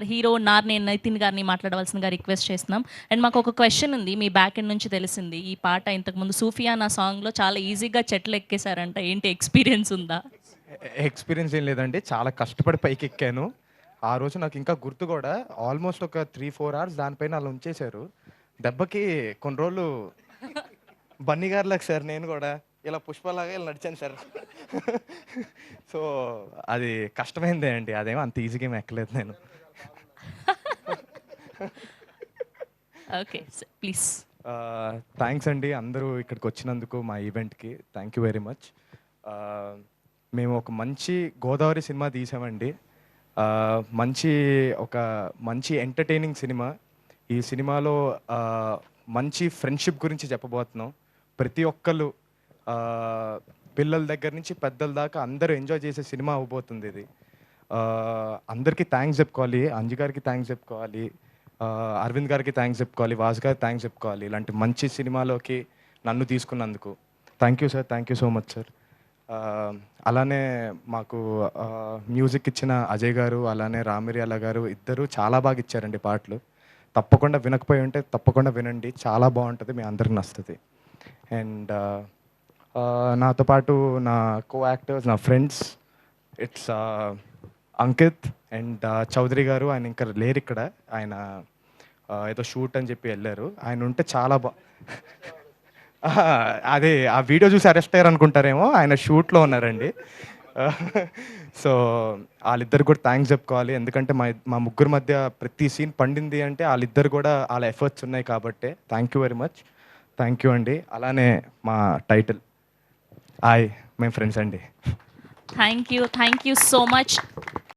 Hero Narne Nitin గారిని మాట్లాడవలసిందిగా request చేస్తున్నాం. అండ్ మాకు ఒక క్వశ్చన్ ఉంది. మీ బ్యాక్ ఎండ్ నుంచి తెలిసింది. ఈ పాట ఇంతకుముందు 'సూఫియానా' సాంగ్‌లో చాలా ఈజీగా చెట్లు ఎక్కేసారంట. ఏంటి ఎక్స్‌పీరియన్స్ ఉందా? ఎక్స్‌పీరియన్స్ ఏం లేదండి. చాలా కష్టపడి పైకెక్కాను. ఆ రోజు నాకు ఇంకా గుర్తు గూడా ఆల్‌మోస్ట్ ఒక 3, 4 అవర్స్ దానిపైన అలా ఉంచేశారు. దెబ్బకి కొన్ని రోజులు బన్నీ గారిలాగా సార్ నేను గూడా ఇలా పుష్పలాగా ఇలా నడిచాను సార్. సో, అది కష్టమైందే అండి. అదేమో అంత ఈజీగా ఏమి ఎక్కలేదు నేను. ఓకే. ప్లీజ్. థ్యాంక్స్ అండి అందరూ ఇక్కడికొచ్చినందుకు మా ఈవెంట్‌కి. Thank you very much. ఆహ్, మేము ఒక మంచి గోదావరి సినిమా తీసామండి. మంచి ఒక మంచి ఎంటర్‌టైనింగ్ సినిమా. ఈ సినిమాలో ఆహ్, మంచి ఫ్రెండ్‌షిప్ గురించి చెప్పబోతున్నాం. ప్రతి ఒక్కళ్ళు పిల్లల దగ్గర నుంచి పెద్దల దాకా అందరూ ఎంజాయ్ చేసే సినిమా అవ్వబోతుందిది. అందరికీ థ్యాంక్స్ చెప్పుకోవాలి. అంజు గారికి థ్యాంక్స్ చెప్పుకోవాలి. అరవింద్ గారికి థ్యాంక్స్ చెప్పుకోవాలి. వాసు గారికి థ్యాంక్స్ చెప్పుకోవాలి. ఇలాంటి మంచి సినిమాలోకి నన్ను తీసుకున్నందుకు. Thank you sir. Thank you so much sir. అలానే మాకు మ్యూజిక్ ఇచ్చిన అజయ్ గారు, అలానే రామిర్యాల గారు ఇద్దరు చాలా బాగా ఇచ్చారండి పాటలు. తప్పకుండా వినకపోయి ఉంటే తప్పకుండా వినండి. చాలా బావుంటది. మీ అందరికి నచ్చుతది. అండ్ నాతో పాటు నా కో యాక్టర్స్, నా friends it's Ankit and Chaudhary గారు. ఆయన ఇంకా లేరిక్కడ. ఆయన ఏదో షూట్ అని చెప్పి ఎళ్లారు. ఆయన ఉంటే చాలా అహా! అదే ఆ వీడియో చూసి అరెస్ట్ అయ్యారనుకుంటారేమో. ఆయన షూట్‌లో ఉన్నారండి. సో, ఆళ్ళిద్దరికి కూడా థాంక్స్ చెప్పుకోవాలి. ఎందుకంటే మా ముగ్గురి మధ్య ప్రతి సీన్ పండింది అంటే ఆళ్ళిద్దరు కూడా ఆళ్ళ ఎఫర్ట్స్ ఉన్నాయి కాబట్టే. Thank you very much. Thank you అండి. అలానే మా టైటిల్ హాయ్ మేము ఫ్రెండ్స్ అండి. Thank you. Thank you so much.